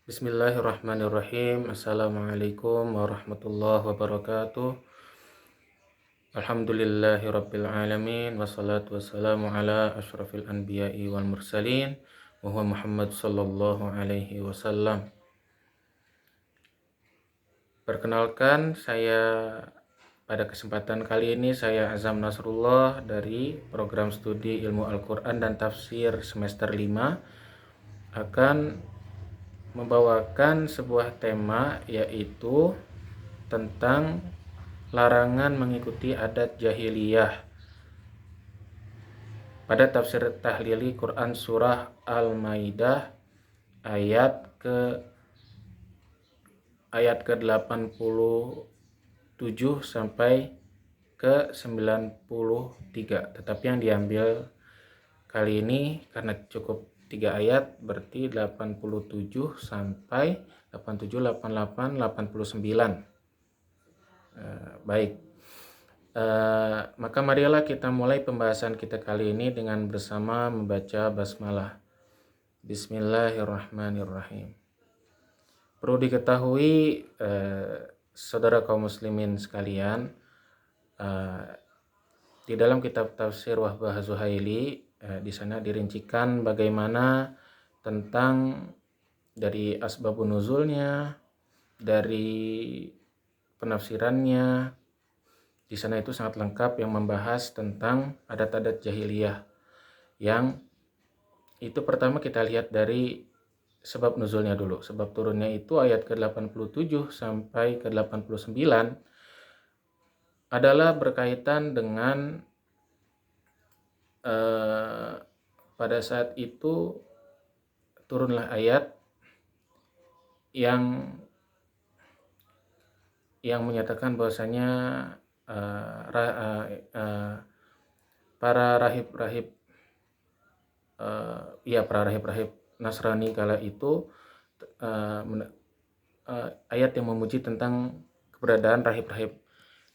Bismillahirrahmanirrahim. Assalamualaikum warahmatullahi wabarakatuh. Alhamdulillahirabbil alamin wassalatu wassalamu ala asyrafil anbiya'i wal mursalin wa huwa Muhammad sallallahu alaihi wasallam. Perkenalkan, pada kesempatan kali ini saya Azam Nasrullah dari program studi Ilmu Al-Qur'an dan Tafsir semester 5 akan membawakan sebuah tema, yaitu tentang larangan mengikuti adat jahiliyah pada tafsir tahlili Quran surah Al-Maidah ayat ke-87 sampai ke 93. Tetapi yang diambil kali ini karena cukup 3 ayat, berarti 87 sampai 87, 88, 89. Baik. Maka marilah kita mulai pembahasan kita kali ini dengan bersama membaca basmalah. Bismillahirrahmanirrahim. Perlu diketahui, saudara kaum muslimin sekalian, di dalam kitab tafsir Wahbah Zuhaili, di sana dirincikan bagaimana tentang dari asbabun nuzulnya, dari penafsirannya. Di sana itu sangat lengkap yang membahas tentang adat-adat jahiliyah. Yang itu pertama kita lihat dari sebab nuzulnya dulu. Sebab turunnya itu ayat ke-87 sampai ke-89 adalah berkaitan dengan pada saat itu turunlah ayat yang menyatakan bahwasanya para rahib-rahib Nasrani kala itu, ayat yang memuji tentang keberadaan rahib-rahib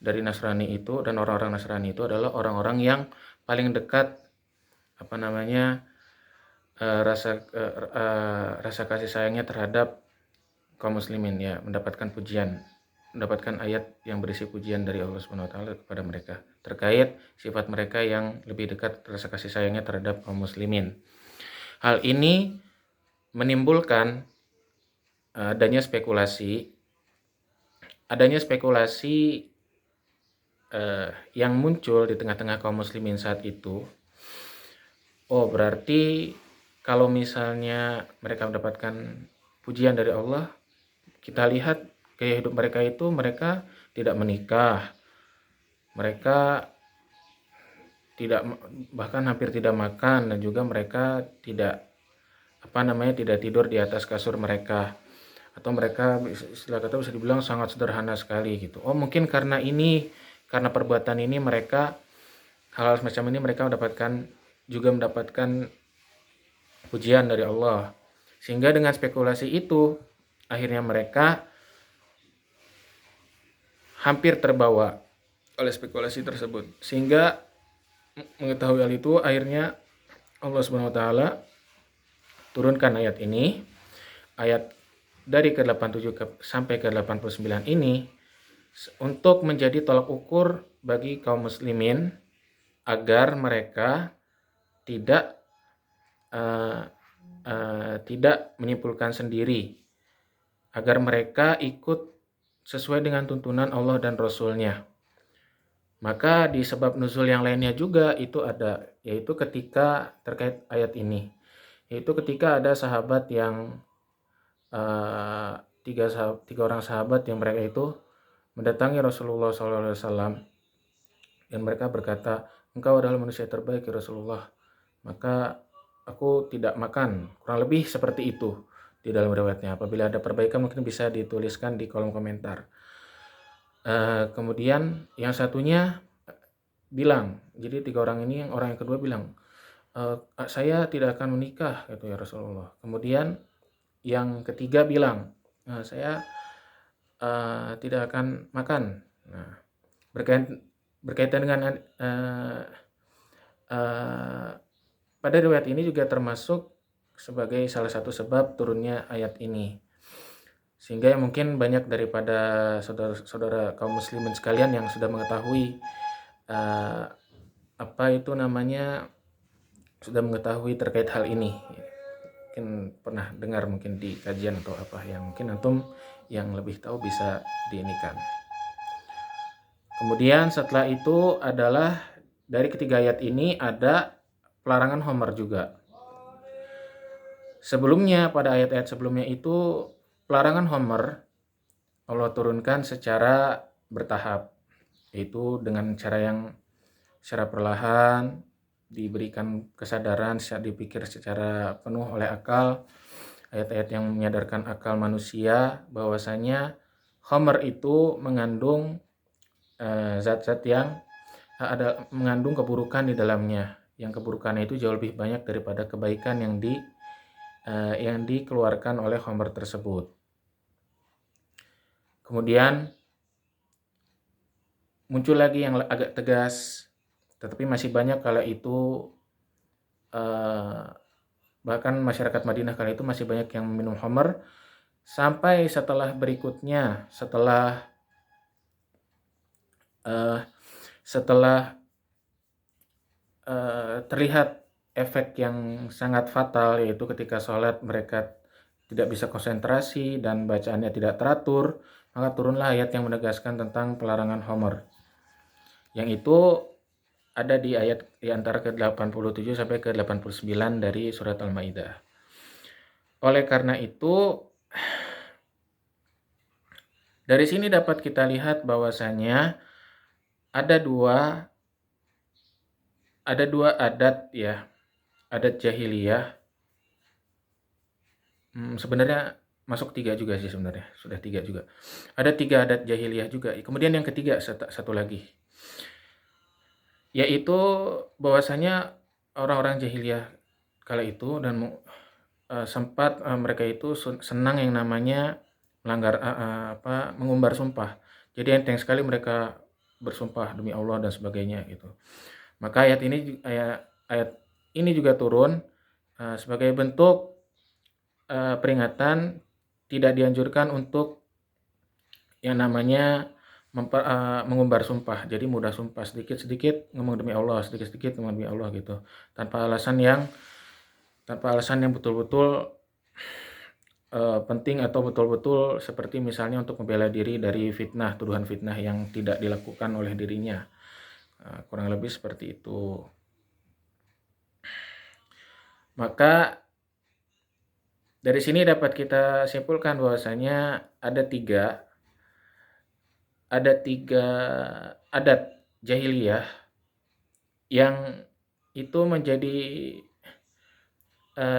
dari Nasrani itu, dan orang-orang Nasrani itu adalah orang-orang yang paling dekat rasa kasih sayangnya terhadap kaum muslimin, ya, mendapatkan ayat yang berisi pujian dari Allah Subhanahu wa taala kepada mereka terkait sifat mereka yang lebih dekat rasa kasih sayangnya terhadap kaum muslimin. Hal ini menimbulkan adanya spekulasi yang muncul di tengah-tengah kaum muslimin saat itu. Oh, berarti kalau misalnya mereka mendapatkan pujian dari Allah, kita lihat gaya hidup mereka itu, mereka tidak menikah, mereka bahkan hampir tidak makan, dan juga mereka tidak tidur di atas kasur mereka, atau mereka istilah kata bisa dibilang sangat sederhana sekali gitu. Oh, mungkin karena perbuatan ini mereka, hal semacam ini mereka mendapatkan pujian dari Allah, sehingga dengan spekulasi itu akhirnya mereka hampir terbawa oleh spekulasi tersebut, sehingga mengetahui hal itu akhirnya Allah Subhanahu wa taala turunkan ayat ini, ayat dari ke-87 sampai ke-89 ini, untuk menjadi tolak ukur bagi kaum muslimin agar mereka tidak menyimpulkan sendiri, agar mereka ikut sesuai dengan tuntunan Allah dan Rasul-Nya. Maka di sebab nuzul yang lainnya juga itu ada, yaitu ketika terkait ayat ini, yaitu ketika ada sahabat yang tiga orang sahabat yang mereka itu mendatangi Rasulullah SAW, dan mereka berkata, "Engkau adalah manusia terbaik ya Rasulullah, maka aku tidak makan." Kurang lebih seperti itu di dalam riwayatnya. Apabila ada perbaikan mungkin bisa dituliskan di kolom komentar. Kemudian yang satunya bilang, jadi 3 orang ini, orang yang kedua bilang, "Saya tidak akan menikah," gitu ya Rasulullah. Kemudian yang ketiga bilang, "Saya tidak akan makan." Nah, berkaitan dengan pada riwayat ini juga termasuk sebagai salah satu sebab turunnya ayat ini. Sehingga mungkin banyak daripada saudara-saudara kaum muslimin sekalian yang sudah mengetahui sudah mengetahui terkait hal ini. Mungkin pernah dengar mungkin di kajian atau apa yang mungkin antum yang lebih tahu bisa diinikan. Kemudian setelah itu adalah dari ketiga ayat ini ada pelarangan homer juga. Sebelumnya pada ayat-ayat sebelumnya itu pelarangan homer Allah turunkan secara bertahap, yaitu dengan secara perlahan diberikan kesadaran, dipikir secara penuh oleh akal, ayat-ayat yang menyadarkan akal manusia bahwasanya homer itu mengandung zat-zat yang mengandung keburukan di dalamnya, yang keburukannya itu jauh lebih banyak daripada kebaikan yang dikeluarkan oleh homer tersebut. Kemudian muncul lagi yang agak tegas, tetapi masih banyak kala itu bahkan masyarakat Madinah kala itu masih banyak yang minum homer, sampai setelah berikutnya setelah terlihat efek yang sangat fatal, yaitu ketika sholat mereka tidak bisa konsentrasi dan bacaannya tidak teratur, maka turunlah ayat yang menegaskan tentang pelarangan homer, yang itu ada di ayat di antara ke-87 sampai ke-89 dari surat Al-Maidah. Oleh karena itu, dari sini dapat kita lihat bahwasanya ada dua adat ya, adat jahiliyah. Sebenarnya masuk 3 juga sih sebenarnya, sudah 3 juga. Ada 3 adat jahiliyah juga. Kemudian yang ketiga satu lagi, yaitu bahwasanya orang-orang jahiliyah kala itu dan sempat mereka itu senang yang namanya melanggar mengumbar sumpah. Jadi enteng sekali mereka bersumpah demi Allah dan sebagainya gitu. Maka ayat ini juga turun sebagai bentuk peringatan tidak dianjurkan untuk yang namanya mengumbar sumpah. Jadi mudah sumpah, sedikit-sedikit ngomong demi Allah, sedikit-sedikit ngomong demi Allah gitu. Tanpa alasan yang betul-betul penting atau betul-betul seperti misalnya untuk membela diri dari fitnah, tuduhan fitnah yang tidak dilakukan oleh dirinya. Kurang lebih seperti itu. Maka dari sini dapat kita simpulkan bahwasanya ada tiga adat jahiliyah yang itu menjadi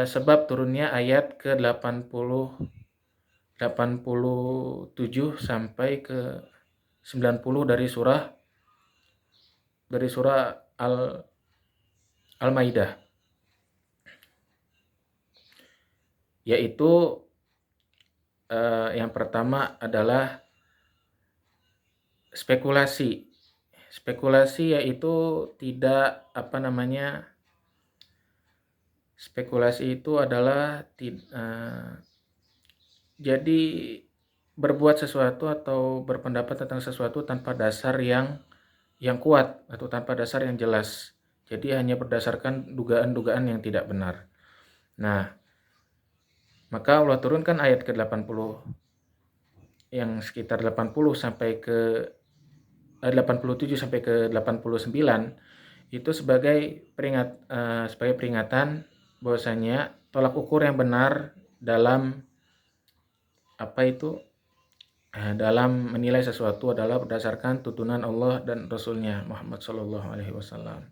sebab turunnya ayat ke-87 sampai ke 90 dari surah Al-Maidah, yaitu yang pertama adalah spekulasi. Spekulasi yaitu spekulasi itu adalah jadi berbuat sesuatu atau berpendapat tentang sesuatu tanpa dasar yang kuat atau tanpa dasar yang jelas. Jadi hanya berdasarkan dugaan-dugaan yang tidak benar. Nah, maka Allah turunkan ayat ke-80 yang sekitar 87 sampai ke 89 itu sebagai peringatan bahwasanya tolak ukur yang benar dalam dalam menilai sesuatu adalah berdasarkan tuntunan Allah dan Rasulnya Muhammad SAW.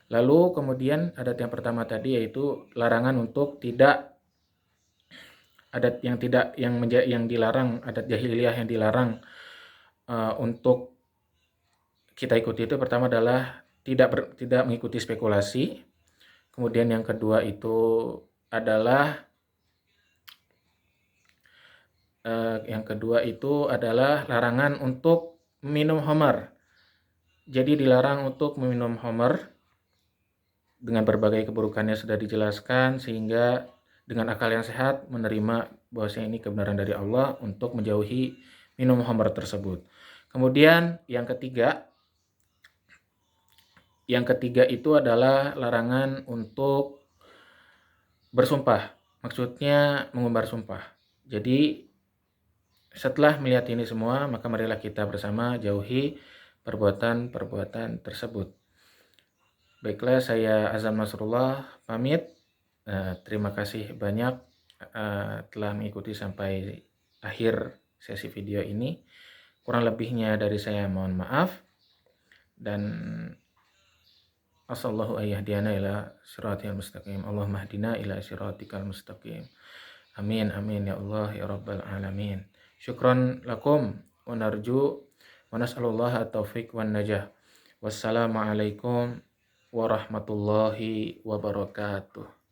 Lalu kemudian adat yang pertama tadi yaitu larangan untuk adat yang dilarang, adat jahiliyah yang dilarang untuk kita ikuti itu pertama adalah tidak mengikuti spekulasi. Kemudian yang kedua itu adalah larangan untuk minum homer. Jadi dilarang untuk meminum homer dengan berbagai keburukannya sudah dijelaskan, sehingga dengan akal yang sehat menerima bahwasanya ini kebenaran dari Allah untuk menjauhi minum khamr tersebut. Kemudian yang ketiga itu adalah larangan untuk bersumpah. Maksudnya mengumbar sumpah. Jadi setelah melihat ini semua, maka marilah kita bersama jauhi perbuatan-perbuatan tersebut. Baiklah, saya Azan Masrullah pamit. Terima kasih banyak telah mengikuti sampai akhir sesi video ini. Kurang lebihnya dari saya mohon maaf. Dan asallahu ayyahdiyana ila siratil mustaqim. Allahumma hdina ila siratikal mustaqim. Amin amin ya Allah ya rabbal alamin. Syukran lakum wa narju wa nas'alullaha taufiq wan najah. Wassalamualaikum warahmatullahi wabarakatuh.